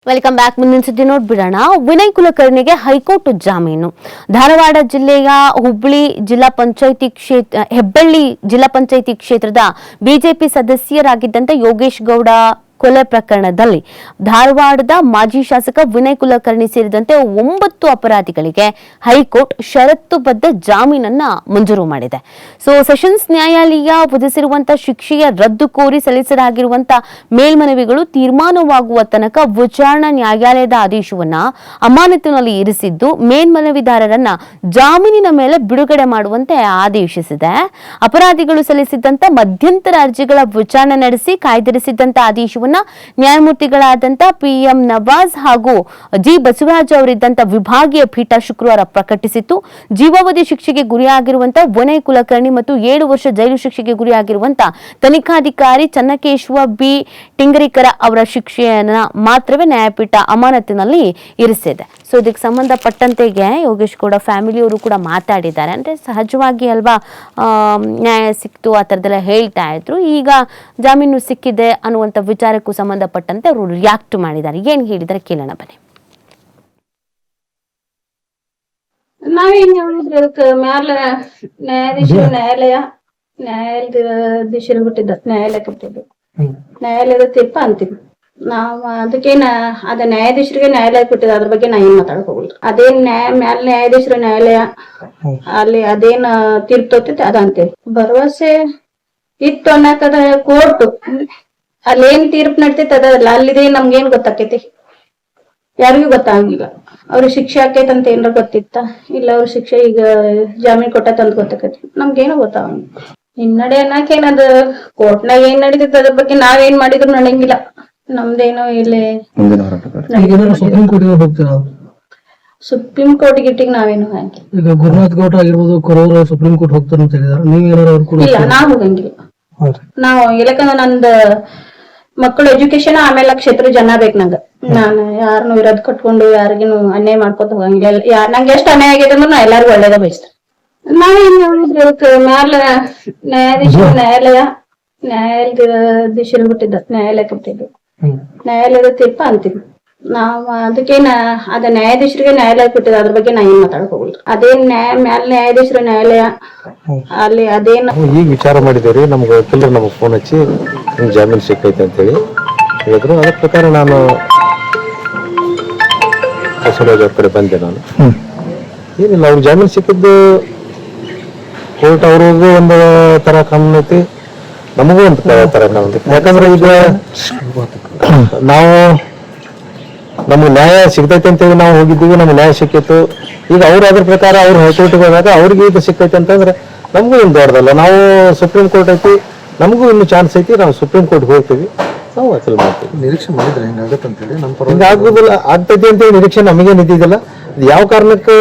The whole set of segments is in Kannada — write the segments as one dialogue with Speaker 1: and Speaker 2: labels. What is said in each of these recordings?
Speaker 1: Welcome back. ಮುಂದಿನ ಸುದ್ದಿ ನೋಡ್ಬಿಡೋಣ. ವಿನಯ್ ಕುಲಕರ್ಣಿಗೆ ಹೈಕೋರ್ಟ್ ಜಾಮೀನು. ಧಾರವಾಡ ಜಿಲ್ಲೆಯ ಹೆಬ್ಬಳ್ಳಿ ಜಿಲ್ಲಾ ಪಂಚಾಯಿತಿ ಕ್ಷೇತ್ರದ ಬಿಜೆಪಿ ಸದಸ್ಯರಾಗಿದ್ದಂತೆ ಯೋಗೇಶ್ ಗೌಡ ಕೊಲೆ ಪ್ರಕರಣದಲ್ಲಿ ಧಾರವಾಡದ ಮಾಜಿ ಶಾಸಕ ವಿನಯ್ ಕುಲಕರ್ಣಿ ಸೇರಿದಂತೆ 9 ಅಪರಾಧಿಗಳಿಗೆ ಹೈಕೋರ್ಟ್ ಷರತ್ತುಬದ್ಧ ಜಾಮೀನನ್ನ ಮಂಜೂರು ಮಾಡಿದೆ. ಸೆಷನ್ಸ್ ನ್ಯಾಯಾಲಯ ವಿಧಿಸಿರುವಂತಹ ಶಿಕ್ಷೆಯ ರದ್ದು ಕೋರಿ ಸಲ್ಲಿಸಲಾಗಿರುವಂತಹ ಮೇಲ್ಮನವಿಗಳು ತೀರ್ಮಾನವಾಗುವ ತನಕ ವಿಚಾರಣಾ ನ್ಯಾಯಾಲಯದ ಆದೇಶವನ್ನ ಅಮಾನತಿನಲ್ಲಿ ಇರಿಸಿದ್ದು ಮೇಲ್ಮನವಿದಾರರನ್ನ ಜಾಮೀನಿನ ಮೇಲೆ ಬಿಡುಗಡೆ ಮಾಡುವಂತೆ ಆದೇಶಿಸಿದೆ. ಅಪರಾಧಿಗಳು ಸಲ್ಲಿಸಿದ್ದಂತ ಮಧ್ಯಂತರ ಅರ್ಜಿಗಳ ವಿಚಾರಣೆ ನಡೆಸಿ ಕಾಯ್ದಿರಿಸಿದ್ದಂತ ಆದೇಶವನ್ನು ನ್ಯಾಯಮೂರ್ತಿಗಳಾದಂಥ PM ನವಾಜ್ ಹಾಗೂ G ಬಸವರಾಜ್ ಅವರಿದ್ದಂಥ ವಿಭಾಗೀಯ ಪೀಠ ಶುಕ್ರವಾರ ಪ್ರಕಟಿಸಿತ್ತು. ಜೀವಾವಧಿ ಶಿಕ್ಷೆಗೆ ಗುರಿಯಾಗಿರುವಂತಹ ವಿನಯ್ ಕುಲಕರ್ಣಿ ಮತ್ತು 7 ವರ್ಷ ಜೈಲು ಶಿಕ್ಷೆಗೆ ಗುರಿಯಾಗಿರುವಂತಹ ತನಿಖಾಧಿಕಾರಿ ಚನ್ನಕೇಶವ B ಟಿಂಗರಿಕರ ಅವರ ಶಿಕ್ಷೆಯನ್ನ ಮಾತ್ರವೇ ನ್ಯಾಯಪೀಠ ಅಮಾನತಿನಲ್ಲಿ ಇರಿಸಿದೆ. ಇದಕ್ಕೆ ಸಂಬಂಧಪಟ್ಟಂತೆಗೆ ಯೋಗೇಶ್ ಗೌಡ ಫ್ಯಾಮಿಲಿಯವರು ಕೂಡ ಮಾತಾಡಿದ್ದಾರೆ. ಅಂದ್ರೆ ಸಹಜವಾಗಿ ಅಲ್ವಾ ನ್ಯಾಯ ಸಿಕ್ತು ಆ ಥರದ್ದೆಲ್ಲ ಹೇಳ್ತಾ ಇದ್ರು. ಈಗ ಜಾಮೀನು ಸಿಕ್ಕಿದೆ ಅನ್ನುವಂಥ ವಿಚಾರಕ್ಕೂ ಸಂಬಂಧಪಟ್ಟಂತೆ ಅವರು ರಿಯಾಕ್ಟ್ ಮಾಡಿದ್ದಾರೆ. ಏನ್ ಹೇಳಿದ್ದಾರೆ ಕೇಳೋಣ ಬನ್ನಿ.
Speaker 2: ನಾವೇನ್ ಹೇಳಿದ್ರೆ ಮ್ಯಾಲ ನ್ಯಾಯಾಧೀಶರು ಬಿಟ್ಟಿದ್ದ ನ್ಯಾಯಾಲಯಕ್ಕೆ ಬಿಟ್ಟಿದ್ದು ನ್ಯಾಯಾಲಯದ ತೀರ್ಪ ಅಂತಿಮ್. ನಾವ್ ಅದಕ್ಕೇನ ಅದ ನ್ಯಾಯಾಧೀಶರಿಗೆ ನ್ಯಾಯಾಲಯ ಬಿಟ್ಟಿದ ಅದ್ರ ಬಗ್ಗೆ ನಾ ಏನ್ ಮಾತಾಡಕ್ ಹೋಗಲ್ರಿ. ಅದೇನ್ ಮ್ಯಾಲ ನ್ಯಾಯಾಧೀಶರ ನ್ಯಾಯಾಲಯ ಅಲ್ಲಿ ಅದೇನ್ ತೀರ್ಪು ತೋತೈತಿ ಅದ ಅಂತೇಳಿ ಭರವಸೆ ಇತ್ತು ಅನ್ನಕದ ಕೋರ್ಟ್ ಅಲ್ಲೇನ್ ತೀರ್ಪು ನಡ್ತೈತಿ ಅದಲ್ಲ ಅಲ್ಲಿದೆ ನಮ್ಗೇನ್ ಗೊತ್ತಾಕೈತಿ? ಯಾರಿಗೂ ಗೊತ್ತಾಗಿಲ್ಲ. ಅವ್ರಿಗೆ ಶಿಕ್ಷೆ ಆಕೈತಿ ಅಂತ ಏನಾರ ಗೊತ್ತಿತ್ತ? ಇಲ್ಲ ಅವ್ರ ಶಿಕ್ಷೆ ಈಗ ಜಾಮೀನ್ ಕೊಟ್ಟೈತೆ ಅಂತ ಗೊತ್ತಾಕೈತಿ? ನಮ್ಗೇನು ಗೊತ್ತಾಗ ಹಿನ್ನಡೆ ಅನ್ನಕೇನದ ಕೋರ್ಟ್ನಾಗ ಏನ್ ನಡೀತೈತಿ ಅದ್ರ ಬಗ್ಗೆ ನಾವೇನ್ ಮಾಡಿದ್ರು ನಡೆಯಂಗಿಲ್ಲ. ನಮ್ದೇನೋ ಇಲ್ಲಿ ಸುಪ್ರೀಂ ಕೋರ್ಟ್ ಗಿಟ್ಟಿಗೆ ನಾವೇನು ಹಾಕಿ
Speaker 3: ಈಗ ಗುರುನಾಥ್ ಗೌಡ ಆಗಿರ್ಬೋದು ಕೊರವರು ಸುಪ್ರೀಂ ಕೋರ್ಟ್ ಹೋಗ್ತಾರೆ ಅಂತ ಹೇಳಿದಾರೆ.
Speaker 2: ಇಲ್ಲ ನಾವ್ ಹೋಗಂಗಿಲ್ಲ. ನಾವು ಯಾಕಂದ್ರೆ ನಂದ ಮಕ್ಕಳು ಎಜುಕೇಶನ್ ಆಮೇಲೆ ಕ್ಷೇತ್ರ ಜನ ಬೇಕು ನಂಗ. ನಾನು ಯಾರನ್ನು ವಿರೋಧ ಕಟ್ಕೊಂಡು ಯಾರಿಗೇನು ಅನ್ಯಾಯ ಮಾಡ್ಕೊತ ಹೋಗಂಗಿಲ್ಲ. ನಂಗೆ ಎಷ್ಟು ಅನ್ಯಾಯ ಆಗೈತೆ ಅಂದ್ರೆ ನಾ ಎಲ್ಲಾರ್ಗು ಒಳ್ಳೇದ ಬಯಸ್ತೇನೆ. ನಾವೇನ್ ಹೇಳಿದ್ರೆ ಮ್ಯಾಲ ನ್ಯಾಯಾಧೀಶರು ಬಿಟ್ಟಿದ್ದ ನ್ಯಾಯಾಲಯಕ್ಕೆ ಬಿಟ್ಟಿದ್ದು ನ್ಯಾಯಾಲಯದ ತೀರ್ಪ ಅಂತಿಮ್. ನಾವ್ ಅದಕ್ಕೇನ ಅದ ನ್ಯಾಯಾಧೀಶರಿಗೆ ನ್ಯಾಯಾಲಯ ಬಿಟ್ಟಿದ ಅದ್ರ ಬಗ್ಗೆ ನಾ ಏನ್ ಮಾತಾಡಕ್ ಹೋಗಲ್ರಿ. ಅದೇನ್ ಮ್ಯಾಲ ನ್ಯಾಯಾಧೀಶರ ನ್ಯಾಯಾಲಯ ಅಲ್ಲಿ ಅದೇನ್
Speaker 4: ಈಗ ವಿಚಾರ ಮಾಡಿದೇವ್ರಿ. ನಮ್ಗೆ ವಕೀಲರು ನಮಗ್ ಫೋನ್ ಹಚ್ಚಿ ನಿಮ್ಗೆ ಜಾಮೀನು ಸಿಕ್ಕೈತೆ ಅಂತ ಹೇಳಿ ಹೇಳಿದ್ರು. ಅದ್ರ ಪ್ರಕಾರ ನಾನು ಬಸವರಾಜ್ ಅವ್ರ ಕಡೆ ಬಂದೆ. ನಾನು ಏನಿಲ್ಲ, ಅವ್ರಿಗೆ ಜಾಮೀನು ಸಿಕ್ಕಿದ್ದು ಕೋರ್ಟ್ ಅವ್ರಿಗೂ ಒಂದು ತರ ಕಾನೂನು ಐತಿ, ನಮಗೂ ಒಂದು ತರ ಕಾನೂನು ಐತಿ. ಯಾಕಂದ್ರೆ ಈಗ ನಾವು ನಮ್ಗೆ ನ್ಯಾಯ ಸಿಗ್ತೈತೆ ಅಂತೇಳಿ ನಾವು ಹೋಗಿದ್ದೀವಿ, ನಮ್ಗೆ ನ್ಯಾಯ ಸಿಕ್ಕಿತ್ತು. ಈಗ ಅವ್ರು ಅದ್ರ ಪ್ರಕಾರ ಅವ್ರು ಹೈಕೋರ್ಟ್ಗೆ ಹೋದಾಗ ಅವ್ರಿಗೆ ಇದು ಸಿಕ್ಕೈತೆ ಅಂತಂದ್ರೆ ನಮಗೂ ಇನ್ನು ದೊಡ್ಡದಲ್ಲ. ನಾವು ಸುಪ್ರೀಂ ಕೋರ್ಟ್ ಐತಿ, ನಮಗೂ ಇನ್ನು ಚಾನ್ಸ್ ಐತಿ, ನಾವು ಸುಪ್ರೀಂ ಕೋರ್ಟ್ಗೆ ಹೋಗ್ತೀವಿ, ನಾವು ಅಪೀಲ್ ಮಾಡ್ತೀವಿ.
Speaker 3: ನಿರೀಕ್ಷೆ ಮಾಡಿದ್ರೆ ಹಿಂಗಾಗತ್ತೆ ಅಂತೇಳಿ
Speaker 4: ಹಿಂಗ ಆಗುದಿಲ್ಲ, ಆಗ್ತೈತಿ ಅಂತೇಳಿ ನಿರೀಕ್ಷೆ ನಮಗೇನು ಇದ್ದಿದ್ದಿಲ್ಲ. ಯಾವ ಕಾರಣಕ್ಕೆ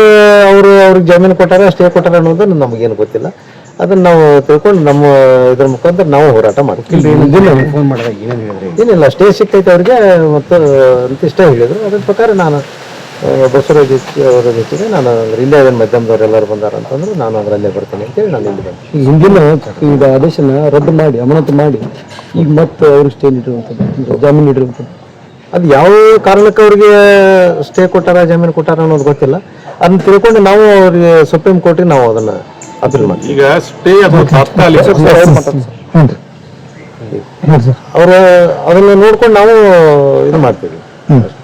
Speaker 4: ಅವ್ರಿಗೆ ಜಾಮೀನು ಕೊಟ್ಟಾರ ಸ್ಟೇ ಕೊಟ್ಟಾರ ಅನ್ನೋದು ನಮಗೇನು ಗೊತ್ತಿಲ್ಲ. ಅದನ್ನ ನಾವು ತಿಳ್ಕೊಂಡು ನಮ್ಮ ಇದ್ರ ಮುಖಾಂತರ ನಾವು ಹೋರಾಟ ಮಾಡ್ತೀವಿ. ಏನಿಲ್ಲ, ಸ್ಟೇ ಸಿಕ್ಕೈತೆ ಅವ್ರಿಗೆ ಮತ್ತು ಇಷ್ಟ ಹೇಳಿದ್ರು. ಅದ್ರ ಪ್ರಕಾರ ನಾನು ಬಸವರಾಜ್ ಅವರ ಜೊತೆಗೆ ನಾನು ಇಲ್ಲೇ ಅದನ್ನ ಮಾಧ್ಯಮದವ್ರು ಎಲ್ಲರೂ ಬಂದಾರ ಅಂತಂದ್ರೆ ನಾನು ಅದರಲ್ಲೇ ಬರ್ತೀನಿ ಅಂತೇಳಿ ನಾನು ಇಲ್ಲಿ ಬಂದೆ.
Speaker 3: ಹಿಂದಿನ ಈಗ ಆದೇಶನ ರದ್ದು ಮಾಡಿ ಅಮಾನತು ಮಾಡಿ ಈಗ ಮತ್ತೆ ಅವ್ರಿಗೆ ಸ್ಟೇ ನೀಡಿರುವಂಥದ್ದು ಜಾಮೀನು ನೀಡಿರುವಂಥದ್ದು
Speaker 4: ಅದು ಯಾವ ಕಾರಣಕ್ಕೆ ಅವ್ರಿಗೆ ಸ್ಟೇ ಕೊಟ್ಟಾರ ಜಾಮೀನು ಕೊಟ್ಟಾರ ಅನ್ನೋದು ಗೊತ್ತಿಲ್ಲ. ಅದನ್ನ ತಿಳ್ಕೊಂಡು ನಾವು ಅವ್ರಿಗೆ ಸುಪ್ರೀಂ ಕೋರ್ಟಿಗೆ ನಾವು ಅದನ್ನ ಅಪೀಲ್ ಮಾಡ್ತೀವಿ.
Speaker 5: ಈಗ ಸ್ಟೇ ತಾತ್ಕಾಲಿಕ
Speaker 4: ಅವರು ಅದನ್ನ ನೋಡ್ಕೊಂಡು ನಾವು ಇದು ಮಾಡ್ತೀವಿ.